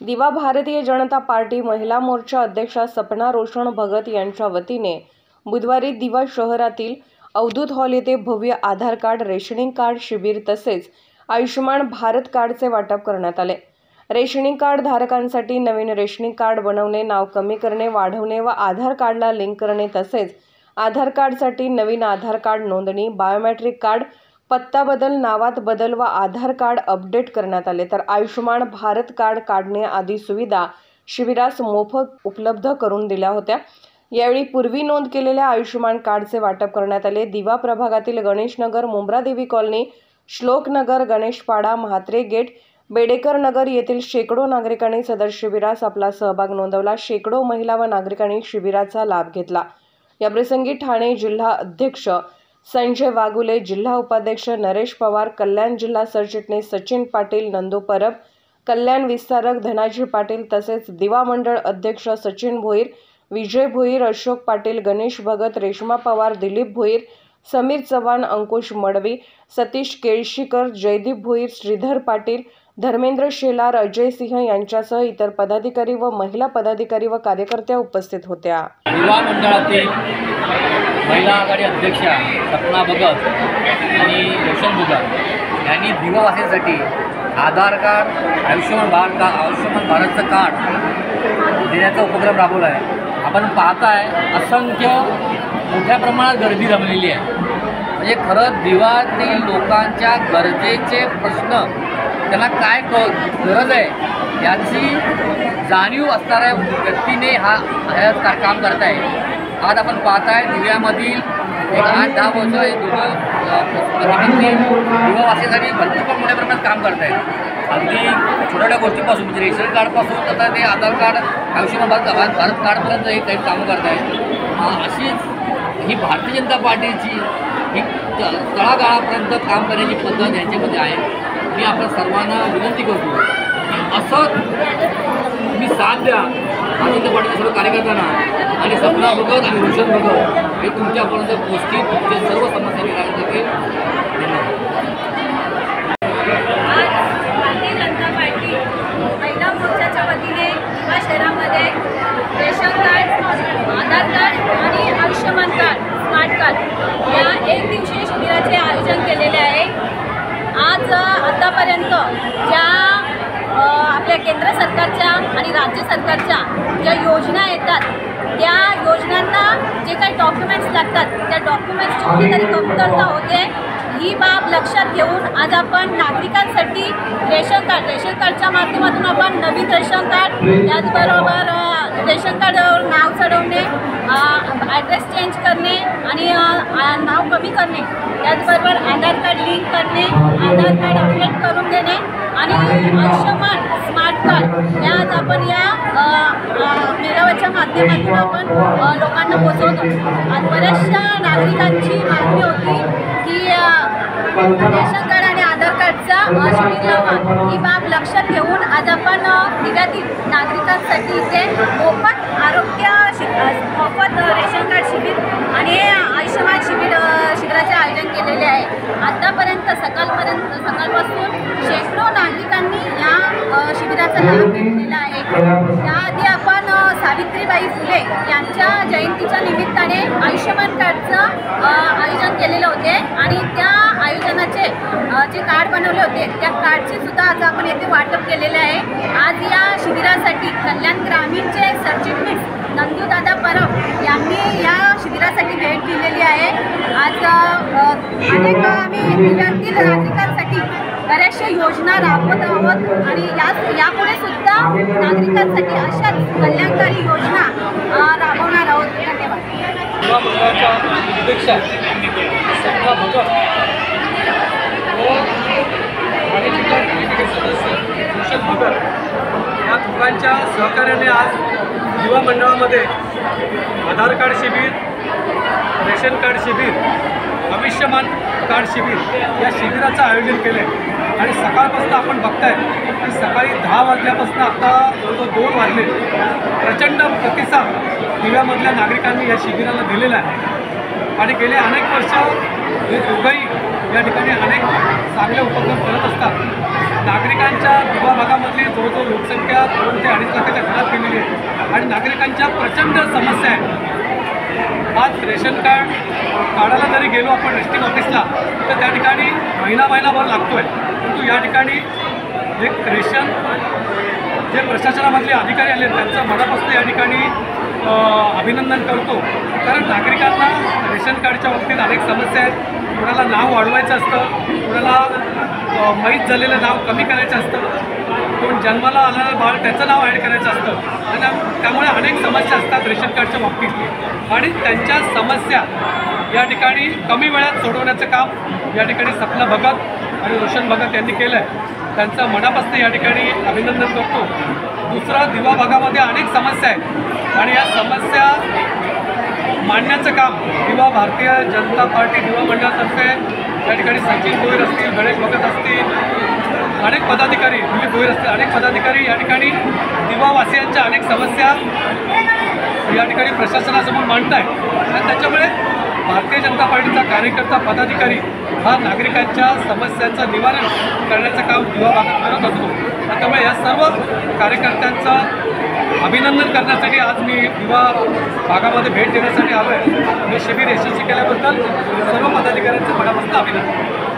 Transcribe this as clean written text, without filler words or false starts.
दिवा भारतीय जनता पार्टी महिला मोर्चा अध्यक्षा सपना रोशन भगत यांच्या वतीने बुधवारी दिवा शहरातील अवधूत हॉल येथे भव्य आधार कार्ड, रेशनिंग कार्ड शिबिर तसेच आयुष्यमान भारत कार्डचे वाटप करण्यात आले। रेशनिंग कार्ड धारकांसाठी नवीन रेशनिंग कार्ड बनवणे, नाव कमी करणे, वाढवणे व आधार कार्डला लिंक करणे तसेच आधार कार्डसाठी नवीन आधार कार्ड नोंदणी, बायोमेट्रिक कार्ड, पत्ता बदल, नावात बदल व आधार कार्ड अपडेट करण्यात आले। तर आयुष्यमान भारत कार्ड काढणे आदी सुविधा शिबिरास मोफत उपलब्ध करून दिल्या होत्या। यावेळी पूर्वी नोंद केलेल्या आयुष्यमान कार्डचे वाटप करण्यात आले। दिवा प्रभागातील गणेश नगर, मुंब्रा देवी कॉलनी, श्लोक नगर, गणेशपाडा, म्हात्रे गेट, बेडेकर नगर येथील शेकडो नागरिकांनी सदर शिबिरास आपला सहभाग नोंदवला। शेकडो महिला व नागरिकांनी शिबिराचा लाभ घेतला। याप्रसंगी ठाणे जिल्हा अध्यक्ष संजय वागुले, जिल्हा उपाध्यक्ष नरेश पवार, कल्याण जिल्हा सरचिटणीस सचिन पाटील, नंदू परब, कल्याण विस्तारक धनाजी पाटील तसेच दिवा मंडळ अध्यक्ष सचिन भोईर, विजय भोईर, अशोक पाटील, गणेश भगत, रेश्मा पवार, दिलीप भोईर, समीर चव्हाण, अंकुश मडवी, सतीश केळशीकर, जयदीप भोईर, श्रीधर पाटील, धर्मेंद्र शेलार, अजय सिंह यांच्यासह इतर पदाधिकारी व महिला पदाधिकारी व कार्यकर्त्या उपस्थित होत्या। दिवा मंडळातील महिला आघाडी अध्यक्षा सपना भगत आणि रोशन भगत यांनी दिवावासींसाठी आधार कार्ड, आयुष्यमान भारतचं कार्ड देण्याचा उपक्रम राबवला आहे। आपण पाहताय असंख्य मोठ्या प्रमाणात गर्दी जमलेली आहे। म्हणजे खरं दिवातील लोकांच्या गरजेचे प्रश्न, त्यांना काय गरज आहे याची जाणीव असणाऱ्या व्यक्तीने हे काम करत आहे। आज आपण पाहताय दिव्यामधील एक 8-10 वर्ष हे दिवावासीसाठी भरपूर मोठ्या प्रमाणात काम करत आहेत। अगदी छोट्या गोष्टीपासून म्हणजे रेशन कार्डपासून आता ते आधार कार्ड, आयुष्यमान भारत कार्डपर्यंत हे काही कामं करत आहेत। अशीच ही भारतीय जनता पार्टीची ही तळागाळापर्यंत काम करण्याची पद्धत यांच्यामध्ये आहे। मी आपण सर्वांना विनंती करतो असं तुम्ही साथ द्या भारतीय जनता पार्टीच्या सर्व कार्यकर्त्यांना आणि सपना भगत आणि रोशन भगत हे तुमच्यापर्यंत पोहोचतील, तुमचे सर्व समस्या निराकरण करतील। भारतीय जनता पार्टी महिला मोर्चाच्या वतीने दिवा शहरामध्ये रेशन कार्ड, आधार कार्ड आणि आयुष्यमान कार्ड, स्मार्ट कार्ड या एक दिवसीय शिबिराचे आयोजन केलेले आहे। आज आतापर्यंत ज्या आपल्या केंद्र सरकारच्या आणि राज्य सरकारच्या ज्या योजना येतात त्या योजनांना जे काही डॉक्युमेंट्स लागतात त्या डॉक्युमेंट्सची कुठेतरी कमतरता होते। ही बाब लक्षात घेऊन आज आपण नागरिकांसाठी रेशन कार्डच्या माध्यमातून आपण नवीन रेशन कार्ड, त्याचबरोबर रेशन कार्डवर नाव चढवणे, ॲड्रेस चेंज करणे आणि नाव कमी करणे, त्याचबरोबर आधार कार्ड लिंक करणे, आधार कार्ड अपडेट करून देणे आणि आयुष्यमान स्मार्ट कार्ड या आज आपण या मेळाव्याच्या माध्यमातून आपण लोकांना पोहोचवतो। आज बऱ्याचशा नागरिकांची मागणी होती की रेशन कार्ड आणि आधार कार्डचा शिबिर लावा। ही बाब लक्षात घेऊन आज आपण दिव्यातील नागरिकांसाठी इथे मोफत रेशन कार्ड शिबिर आणि आयुष्यमान शिबिराचे आयोजन केलेले आहे। आतापर्यंत सकाळपासून शेकडो नागरिकांनी या शिबिराचा लाभ घेतलेला आहे। त्याआधी आपण सावित्रीबाई फुले यांच्या जयंतीच्या निमित्ताने आयुष्यमान कार्डचं आयोजन केलेले होते आणि त्या आयोजनाचे जे कार्ड बनवले होते त्या कार्डचे सुद्धा आज आपण येथे वाटप केलेले आहे। आज या शिबिरासाठी कल्याण ग्रामीणचे सरचिटणीस नंदूदादा परब यांनी या शिबिरासाठी भेट दिलेली आहे। आज अनेक आम्ही दिव्यातील नागरिकांसाठी बऱ्याचशा योजना राबवत आहोत आणि यापुढे सुद्धा नागरिकांसाठी अशाच कल्याणकारी योजना राबवणार आहोत। धन्यवाद। दिवा मंडळाच्या अध्यक्षा सपना भगत व ठाणे जिल्हा कमिटीचे सदस्य रोशन भगत या दोघांच्या सहकार्याने आज दिवा मंडळामध्ये आधार कार्ड शिबिर, रेशन कार्ड शिबिर, आयुष्यमान कार्ड शिबिर या शिबिराचं आयोजन केलं आहे। आणि सकाळपासून आपण बघताय की सकाळी 10 वाजल्यापासून आता जवळजवळ 2 वाजले प्रचंड प्रतिसाद दिव्यामधल्या नागरिकांनी या शिबिराला दिलेला आहे। आणि गेले अनेक वर्ष हे दोघंही या ठिकाणी अनेक चांगले उपक्रम करत असतात. नागरिकांच्या दिवा भागामधली जवळजवळ लोकसंख्या 2 ते 2.5 लाखाच्या घरात गेलेली आहे आणि नागरिकांच्या प्रचंड समस्या आहेत. आज रेशन कार्ड काढायला जरी गेलो आपण रेस्टिंग ऑफिसला तर त्या ठिकाणी महिनाभर लागतो आहे. परंतु या ठिकाणी एक रेशन जे प्रशासनामधले अधिकारी आले त्यांचं मनापासून या ठिकाणी अभिनंदन करतो. कारण नागरिकांना रेशन कार्डच्या बाबतीत अनेक समस्या आहेत. कुणाला नाव वाढवायचं असतं, कुणाला माहीत झालेलं नाव कमी करायचं असतं, कोण जन्माला आलेलं बाळ त्याचं नाव ॲड करायचं असतं आणि त्यामुळे अनेक समस्या असतात रेशन कार्डच्या बाबतीत आणि त्यांच्या समस्या या ठिकाणी कमी वेळात सोडवण्याचं काम या ठिकाणी सपना भगत आणि रोशन भगत यांनी केलं आहे. त्यांचं मनापासून या ठिकाणी अभिनंदन करतो. दुसरा, दिवा भागामध्ये अनेक समस्या आहेत आणि या समस्या मांडण्याचं काम दिवा भारतीय जनता पार्टी दिवा मंडळातर्फे या ठिकाणी सचिन गोयर असतील, गणेश भगत असतील, अनेक पदाधिकारी दिलीप गोयर असतील, अनेक पदाधिकारी या ठिकाणी दिवावासियांच्या अनेक समस्या या ठिकाणी प्रशासनासमोर मांडत आहेत आणि त्याच्यामुळे भारतीय जनता पार्टीचा कार्यकर्ता पदाधिकारी हा नागरिकांच्या समस्यांचं निवारण करण्याचं काम दिवा भागात करत असतो. त्यामुळे या सर्व कार्यकर्त्यांचं अभिनंदन करण्यासाठी आज मी दिवा भागामध्ये भेट देण्यासाठी आलो आहे. मी शिबिर यशस्वी केल्याबद्दल सर्व पदाधिकाऱ्यांचं मनापासून अभिनंदन.